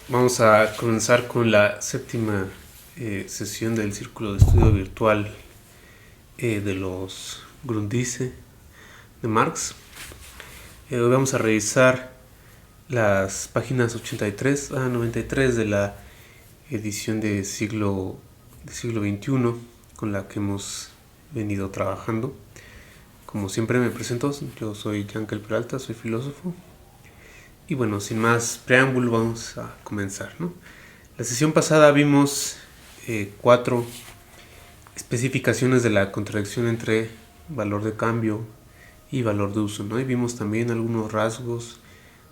Vamos a comenzar con la séptima sesión del Círculo de Estudio Virtual de los Grundrisse de Marx. Hoy vamos a revisar las páginas 83 a 93 de la edición de siglo XXI con la que hemos venido trabajando. Como siempre me presento, yo soy Yankel Peralta, soy filósofo. Y bueno, sin más preámbulo, vamos a comenzar, ¿no? La sesión pasada vimos 4 especificaciones de la contradicción entre valor de cambio y valor de uso, ¿no? Y vimos también algunos rasgos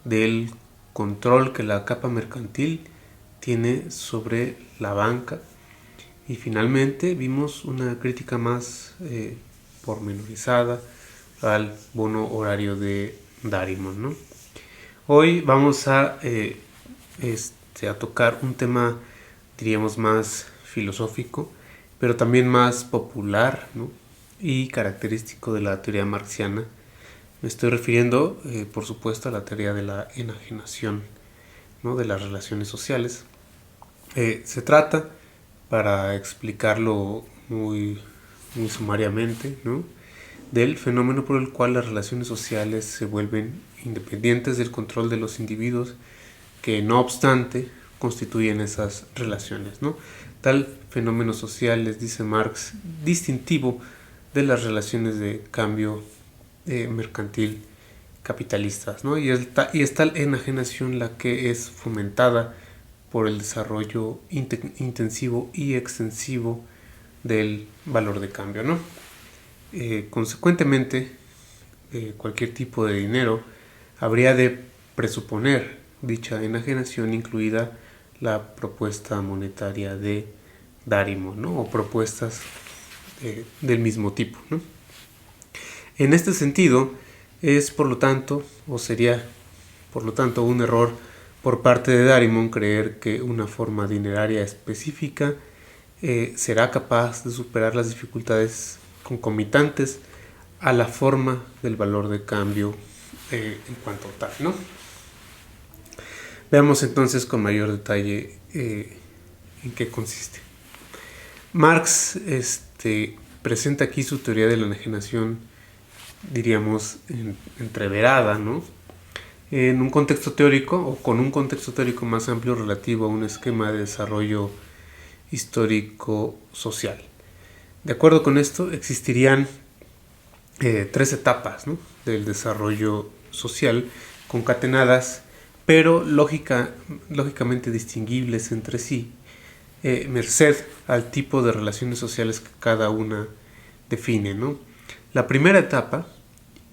del control que la capa mercantil tiene sobre la banca. Y finalmente vimos una crítica más pormenorizada al bono horario de Darimon, ¿no? Hoy vamos a tocar un tema, diríamos, más filosófico, pero también más popular, ¿no? Y característico de la teoría marxiana. Me estoy refiriendo, por supuesto, a la teoría de la enajenación, ¿no? De las relaciones sociales. Se trata, para explicarlo muy sumariamente, ¿no?, del fenómeno por el cual las relaciones sociales se vuelven independientes del control de los individuos que, no obstante, constituyen esas relaciones, ¿no? Tal fenómeno social, les dice Marx, distintivo de las relaciones de cambio mercantil capitalistas, ¿no? Y es tal enajenación la que es fomentada por el desarrollo intensivo y extensivo del valor de cambio, ¿no? Consecuentemente, cualquier tipo de dinero habría de presuponer dicha enajenación, incluida la propuesta monetaria de Darimon, ¿no? O propuestas del mismo tipo, ¿no? En este sentido, es por lo tanto, o sería por lo tanto, un error por parte de Darimon creer que una forma dineraria específica será capaz de superar las dificultades concomitantes a la forma del valor de cambio en cuanto tal, ¿no? Veamos entonces con mayor detalle en qué consiste. Marx presenta aquí su teoría de la enajenación, diríamos, entreverada, ¿no?, en un contexto teórico, o con un contexto teórico más amplio relativo a un esquema de desarrollo histórico-social. De acuerdo con esto, existirían 3 etapas, ¿no?, del desarrollo social, concatenadas, pero lógicamente distinguibles entre sí, merced al tipo de relaciones sociales que cada una define, ¿no? La primera etapa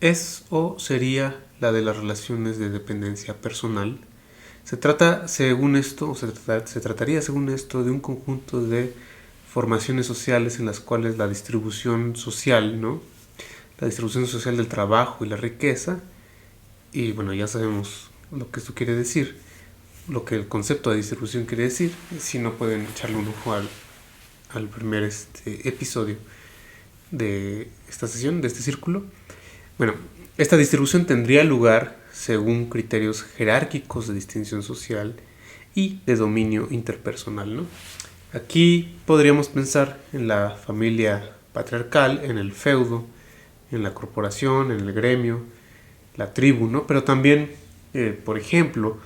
es o sería la de las relaciones de dependencia personal. Se trataría según esto de un conjunto de formaciones sociales en las cuales la distribución social, ¿no?, la distribución social del trabajo y la riqueza, y bueno, ya sabemos lo que esto quiere decir, lo que el concepto de distribución quiere decir. Si no, pueden echarle un ojo al primer episodio de esta sesión, de este círculo. Bueno, esta distribución tendría lugar según criterios jerárquicos de distinción social y de dominio interpersonal, ¿no? Aquí podríamos pensar en la familia patriarcal, en el feudo, en la corporación, en el gremio, la tribu, ¿no? Pero también, por ejemplo,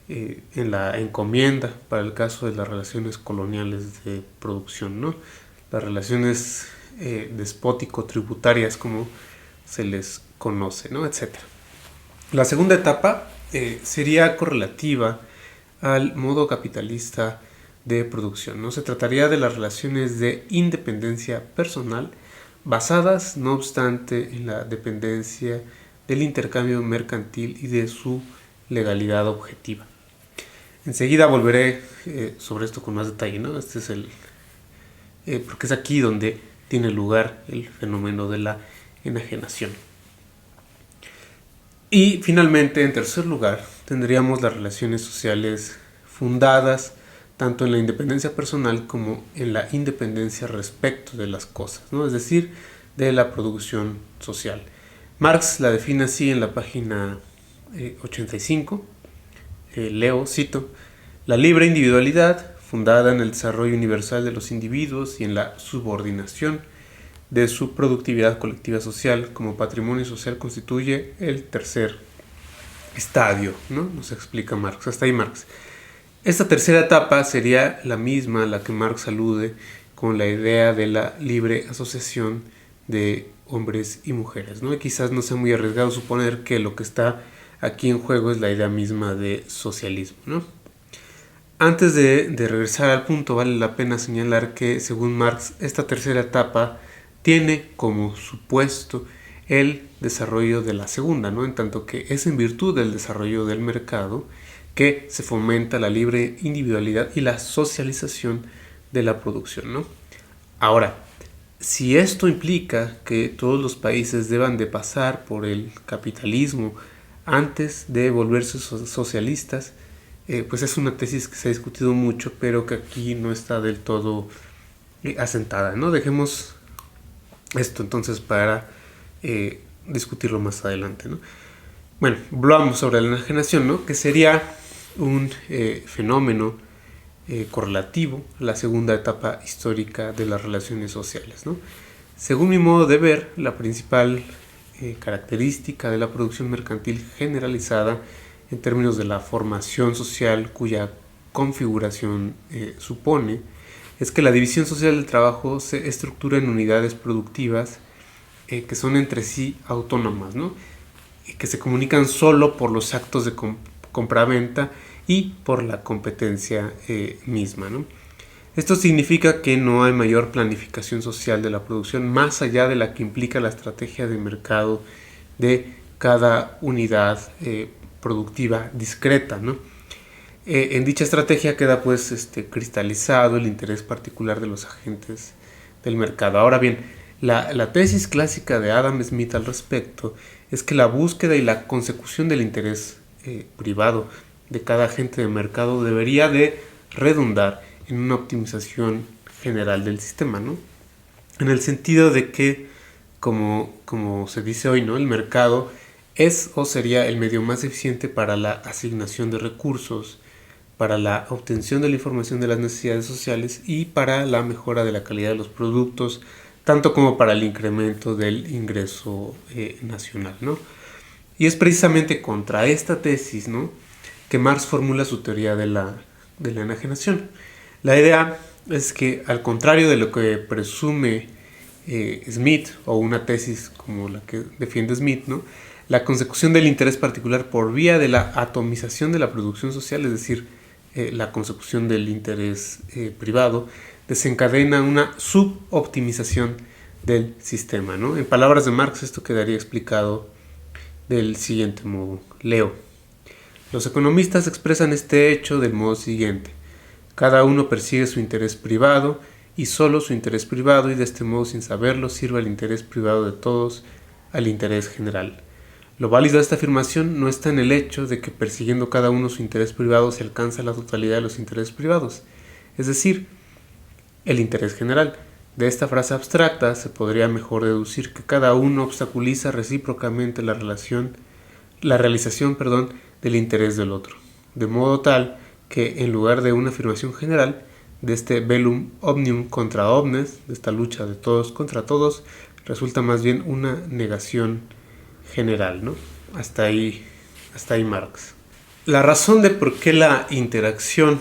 en la encomienda, para el caso de las relaciones coloniales de producción, ¿no?, las relaciones despótico-tributarias, como se les conoce, ¿no?, etc. La segunda etapa sería correlativa al modo capitalista de producción, ¿no? Se trataría de las relaciones de independencia personal basadas, no obstante, en la dependencia del intercambio mercantil y de su legalidad objetiva. Enseguida volveré sobre esto con más detalle, ¿no? Este es porque es aquí donde tiene lugar el fenómeno de la enajenación. Y finalmente, en tercer lugar, tendríamos las relaciones sociales fundadas tanto en la independencia personal como en la independencia respecto de las cosas, ¿no?, es decir, de la producción social. Marx la define así en la página 85. Cito: La libre individualidad, fundada en el desarrollo universal de los individuos y en la subordinación de su productividad colectiva social como patrimonio social, constituye el tercer estadio, ¿no? Nos explica Marx, hasta ahí Marx. Esta tercera etapa sería la misma a la que Marx alude con la idea de la libre asociación de hombres y mujeres, ¿no? Y quizás no sea muy arriesgado suponer que lo que está aquí en juego es la idea misma de socialismo, ¿no? Antes de regresar al punto, vale la pena señalar que, según Marx, esta tercera etapa tiene como supuesto el desarrollo de la segunda, ¿no? En tanto que es en virtud del desarrollo del mercado que se fomenta la libre individualidad y la socialización de la producción, ¿no? Ahora, si esto implica que todos los países deban de pasar por el capitalismo antes de volverse socialistas, pues es una tesis que se ha discutido mucho, pero que aquí no está del todo asentada, ¿no? Dejemos esto entonces para discutirlo más adelante, ¿no? Bueno, hablamos sobre la enajenación, ¿no? Que sería un fenómeno correlativo a la segunda etapa histórica de las relaciones sociales, ¿no? Según mi modo de ver, la principal característica de la producción mercantil generalizada en términos de la formación social cuya configuración supone es que la división social del trabajo se estructura en unidades productivas que son entre sí autónomas, ¿no? Que se comunican solo por los actos de compraventa y por la competencia misma, ¿no? Esto significa que no hay mayor planificación social de la producción más allá de la que implica la estrategia de mercado de cada unidad productiva discreta, ¿no? En dicha estrategia queda pues cristalizado el interés particular de los agentes del mercado. Ahora bien, la tesis clásica de Adam Smith al respecto es que la búsqueda y la consecución del interés privado de cada agente de mercado debería de redundar en una optimización general del sistema, ¿no? En el sentido de que, como se dice hoy, ¿no? El mercado es o sería el medio más eficiente para la asignación de recursos, para la obtención de la información de las necesidades sociales y para la mejora de la calidad de los productos, tanto como para el incremento del ingreso nacional, ¿no? Y es precisamente contra esta tesis, ¿no?, que Marx formula su teoría de la enajenación. La idea es que, al contrario de lo que presume Smith, o una tesis como la que defiende Smith, ¿no?, la consecución del interés particular por vía de la atomización de la producción social, es decir, la consecución del interés privado, desencadena una suboptimización del sistema, ¿no? En palabras de Marx, esto quedaría explicado del siguiente modo. Leo. Los economistas expresan este hecho del modo siguiente. Cada uno persigue su interés privado y solo su interés privado, y de este modo, sin saberlo, sirve al interés privado de todos, al interés general. Lo válido de esta afirmación no está en el hecho de que persiguiendo cada uno su interés privado se alcanza la totalidad de los intereses privados, es decir, el interés general. De esta frase abstracta se podría mejor deducir que cada uno obstaculiza recíprocamente la realización del interés del otro, de modo tal que, en lugar de una afirmación general, de este bellum omnium contra omnes, de esta lucha de todos contra todos, resulta más bien una negación general, ¿no? Hasta ahí Marx. La razón de por qué la interacción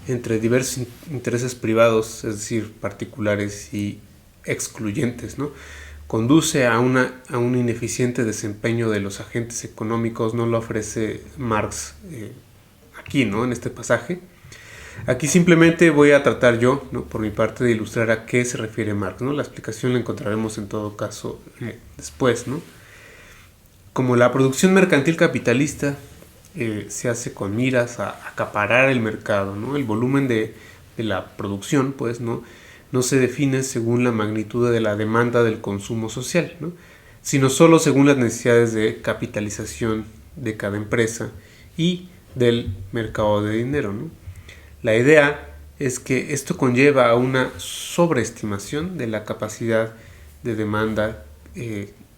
entre diversos intereses privados, es decir, particulares y excluyentes, ¿no?, conduce a un ineficiente desempeño de los agentes económicos, no lo ofrece Marx aquí, ¿no?, en este pasaje. Aquí simplemente voy a tratar yo, ¿no?, por mi parte, de ilustrar a qué se refiere Marx, ¿no? La explicación la encontraremos en todo caso después, ¿no? Como la producción mercantil capitalista se hace con miras a acaparar el mercado, ¿no?, el volumen de la producción, pues, no se define según la magnitud de la demanda del consumo social, ¿no?, sino solo según las necesidades de capitalización de cada empresa y del mercado de dinero, ¿no? La idea es que esto conlleva a una sobreestimación de la capacidad de demanda,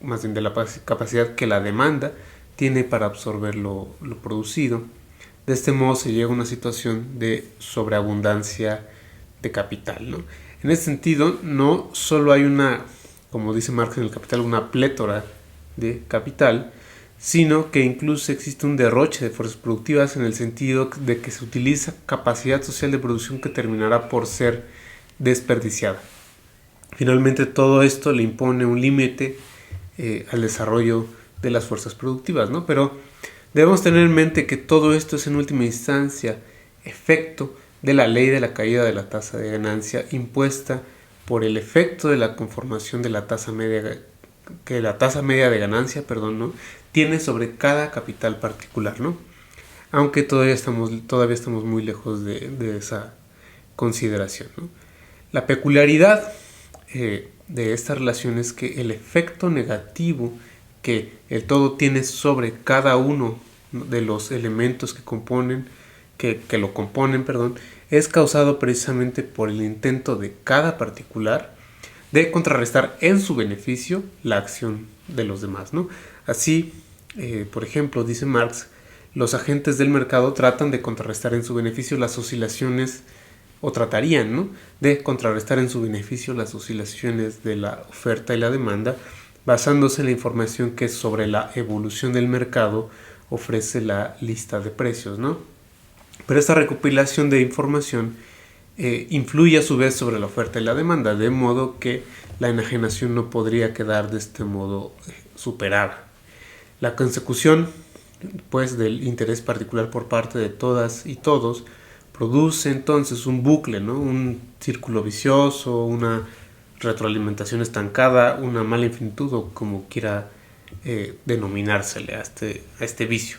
más bien de la capacidad que la demanda tiene para absorber lo producido, De este modo se llega a una situación de sobreabundancia de capital, ¿no? En ese sentido, no solo hay como dice Marx en el Capital, una plétora de capital, sino que incluso existe un derroche de fuerzas productivas en el sentido de que se utiliza capacidad social de producción que terminará por ser desperdiciada. Finalmente, todo esto le impone un límite al desarrollo de las fuerzas productivas, ¿no? Pero debemos tener en mente que todo esto es en última instancia efecto de la ley de la caída de la tasa de ganancia impuesta por el efecto de la conformación de la tasa media que la tasa media de ganancia, ¿no?, tiene sobre cada capital particular, ¿no? Aunque todavía estamos muy lejos de esa consideración, ¿no? La peculiaridad de esta relación es que el efecto negativo que el todo tiene sobre cada uno de los elementos que lo componen, es causado precisamente por el intento de cada particular de contrarrestar en su beneficio la acción de los demás, ¿no? Así, por ejemplo, dice Marx, los agentes del mercado tratan de contrarrestar en su beneficio las oscilaciones, o tratarían, ¿no?, de contrarrestar en su beneficio las oscilaciones de la oferta y la demanda, basándose en la información que sobre la evolución del mercado ofrece la lista de precios, ¿no? Pero esta recopilación de información influye a su vez sobre la oferta y la demanda, de modo que la enajenación no podría quedar de este modo superada. La consecución, pues, del interés particular por parte de todas y todos produce entonces un bucle, ¿no?, un círculo vicioso, una retroalimentación estancada, una mala infinitud, o como quiera denominársele a este vicio.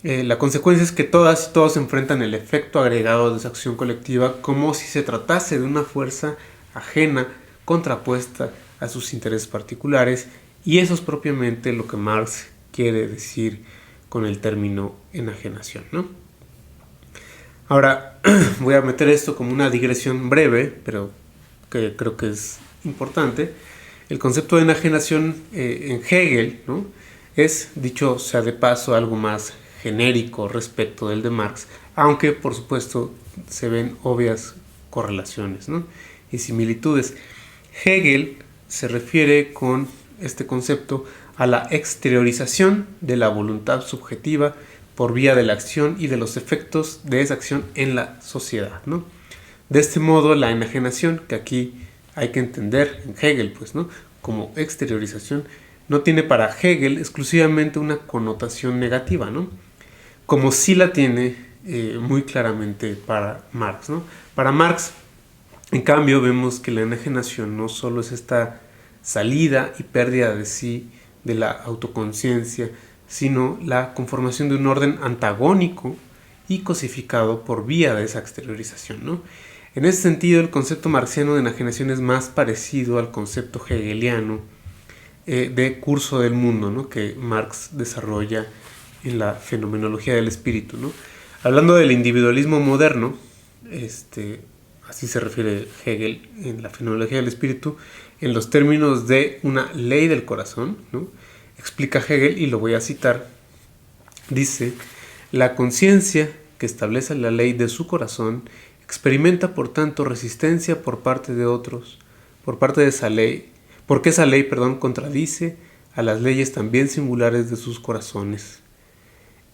La consecuencia es que todas y todos enfrentan el efecto agregado de esa acción colectiva como si se tratase de una fuerza ajena, contrapuesta a sus intereses particulares, y eso es propiamente lo que Marx quiere decir con el término enajenación, ¿no? Ahora, voy a meter esto como una digresión breve, pero que creo que es importante. El concepto de enajenación en Hegel, ¿no?, es, dicho sea de paso, algo más genérico respecto del de Marx, aunque por supuesto se ven obvias correlaciones, ¿no?, y similitudes. Hegel se refiere con este concepto a la exteriorización de la voluntad subjetiva por vía de la acción y de los efectos de esa acción en la sociedad, ¿no? De este modo, la enajenación, que aquí hay que entender en Hegel, pues, ¿no?, como exteriorización, no tiene para Hegel exclusivamente una connotación negativa, ¿no?, como sí la tiene muy claramente para Marx, ¿no? Para Marx, en cambio, vemos que la enajenación no solo es esta salida y pérdida de sí de la autoconciencia, sino la conformación de un orden antagónico y cosificado por vía de esa exteriorización, ¿no? En ese sentido, el concepto marxiano de enajenación es más parecido al concepto hegeliano de curso del mundo, ¿no?, que Marx desarrolla en la fenomenología del espíritu, ¿no? Hablando del individualismo moderno, así se refiere Hegel en la fenomenología del espíritu, en los términos de una ley del corazón, ¿no?, explica Hegel, y lo voy a citar, dice: la conciencia que establece la ley de su corazón experimenta por tanto resistencia por parte de otros, por parte de esa ley, porque esa ley, contradice a las leyes también singulares de sus corazones.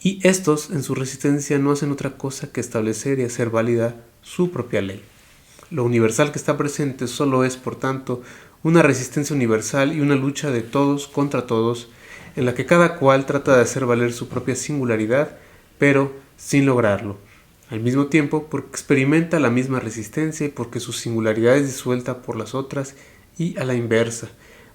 Y estos, en su resistencia, no hacen otra cosa que establecer y hacer válida su propia ley. Lo universal que está presente solo es, por tanto, una resistencia universal y una lucha de todos contra todos, en la que cada cual trata de hacer valer su propia singularidad, pero sin lograrlo. Al mismo tiempo, porque experimenta la misma resistencia y porque su singularidad es disuelta por las otras y a la inversa.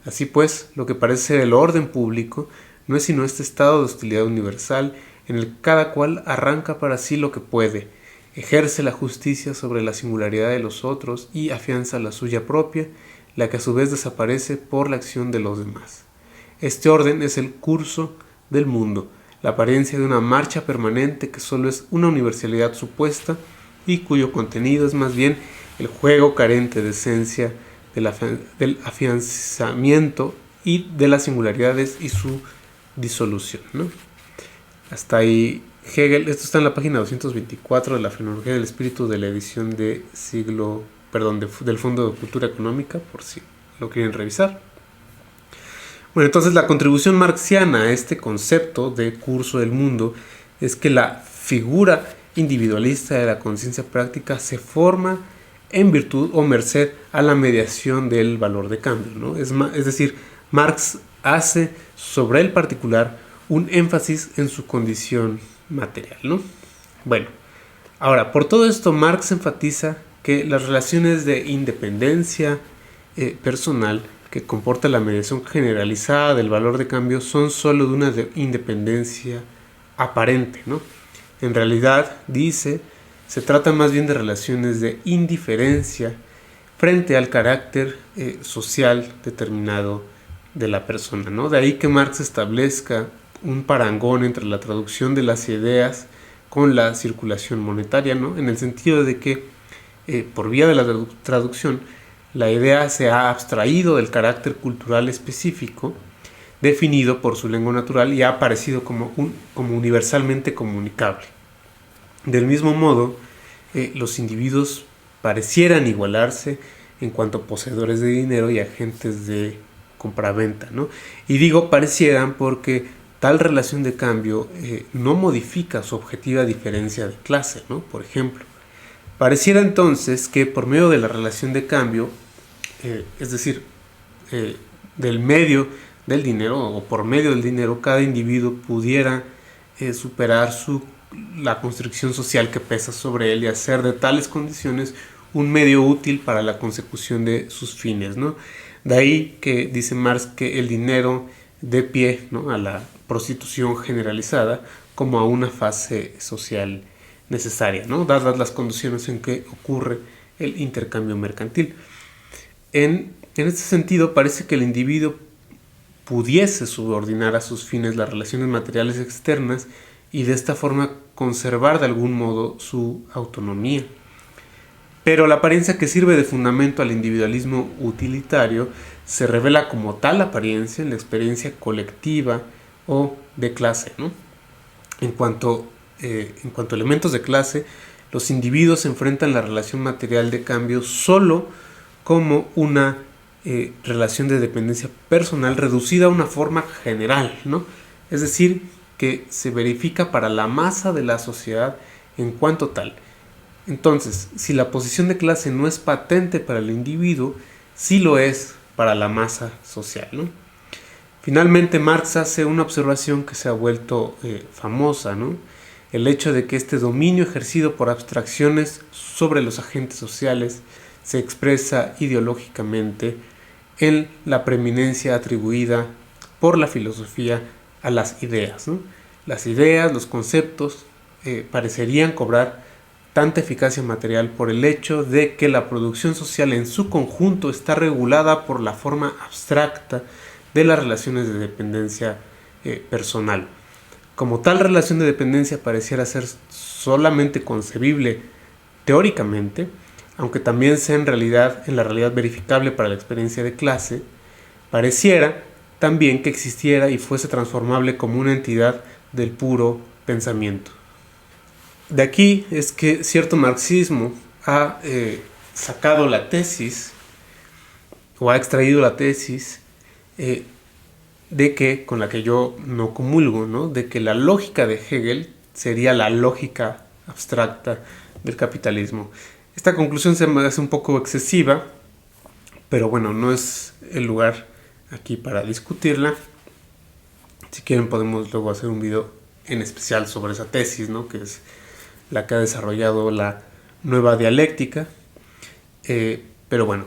Así pues, lo que parece ser el orden público no es sino este estado de hostilidad universal en el que cada cual arranca para sí lo que puede, ejerce la justicia sobre la singularidad de los otros y afianza la suya propia, la que a su vez desaparece por la acción de los demás. Este orden es el curso del mundo, la apariencia de una marcha permanente que solo es una universalidad supuesta y cuyo contenido es más bien el juego carente de esencia del afianzamiento y de las singularidades y su disolución, ¿no? Hasta ahí Hegel, esto está en la página 224 de la Fenomenología del Espíritu de la edición de del Fondo de Cultura Económica, por si lo quieren revisar. Bueno, entonces la contribución marxiana a este concepto de curso del mundo es que la figura individualista de la conciencia práctica se forma en virtud o merced a la mediación del valor de cambio, ¿no? Es decir, Marx hace sobre el particular un énfasis en su condición material, ¿no? Bueno, ahora, por todo esto Marx enfatiza que las relaciones de independencia personal que comporta la mediación generalizada del valor de cambio son sólo de una independencia aparente, ¿no? En realidad, dice, se trata más bien de relaciones de indiferencia frente al carácter social determinado de la persona, ¿no? De ahí que Marx establezca un parangón entre la traducción de las ideas con la circulación monetaria, ¿no? En el sentido de que por vía de la traducción la idea se ha abstraído del carácter cultural específico definido por su lengua natural y ha aparecido como universalmente comunicable. Del mismo modo, los individuos parecieran igualarse en cuanto a poseedores de dinero y agentes de compraventa, ¿no? Y digo parecieran porque tal relación de cambio no modifica su objetiva diferencia de clase, ¿no? Por ejemplo, pareciera entonces que por medio de la relación de cambio, es decir, del medio del dinero o por medio del dinero, cada individuo pudiera superar la construcción social que pesa sobre él y hacer de tales condiciones un medio útil para la consecución de sus fines, ¿no? De ahí que dice Marx que el dinero dé pie, ¿no?, a la prostitución generalizada como a una fase social necesaria, ¿no?, dadas las condiciones en que ocurre el intercambio mercantil. En este sentido, parece que el individuo pudiese subordinar a sus fines las relaciones materiales externas y de esta forma conservar de algún modo su autonomía. Pero la apariencia que sirve de fundamento al individualismo utilitario se revela como tal apariencia en la experiencia colectiva o de clase, ¿no? En cuanto a elementos de clase, los individuos enfrentan la relación material de cambio solo como una relación de dependencia personal reducida a una forma general, ¿no? Es decir, que se verifica para la masa de la sociedad en cuanto tal. Entonces, si la posición de clase no es patente para el individuo, sí lo es para la masa social, ¿no? Finalmente, Marx hace una observación que se ha vuelto famosa, ¿no? El hecho de que este dominio ejercido por abstracciones sobre los agentes sociales se expresa ideológicamente en la preeminencia atribuida por la filosofía a las ideas, ¿no? Las ideas, los conceptos, parecerían cobrar tanta eficacia material por el hecho de que la producción social en su conjunto está regulada por la forma abstracta de las relaciones de dependencia personal. Como tal relación de dependencia pareciera ser solamente concebible teóricamente, aunque también sea en la realidad verificable para la experiencia de clase, pareciera también que existiera y fuese transformable como una entidad del puro pensamiento. De aquí es que cierto marxismo ha sacado la tesis o ha extraído la tesis de que, con la que yo no comulgo, ¿no?, de que la lógica de Hegel sería la lógica abstracta del capitalismo. Esta conclusión se me hace un poco excesiva, pero bueno, no es el lugar aquí para discutirla. Si quieren podemos luego hacer un video en especial sobre esa tesis, ¿no?, que es la que ha desarrollado la nueva dialéctica. Pero bueno,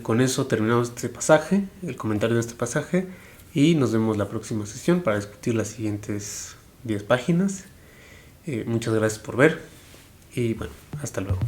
con eso terminamos este pasaje, el comentario de este pasaje, y nos vemos la próxima sesión para discutir las siguientes 10 páginas. Muchas gracias por ver y bueno, hasta luego.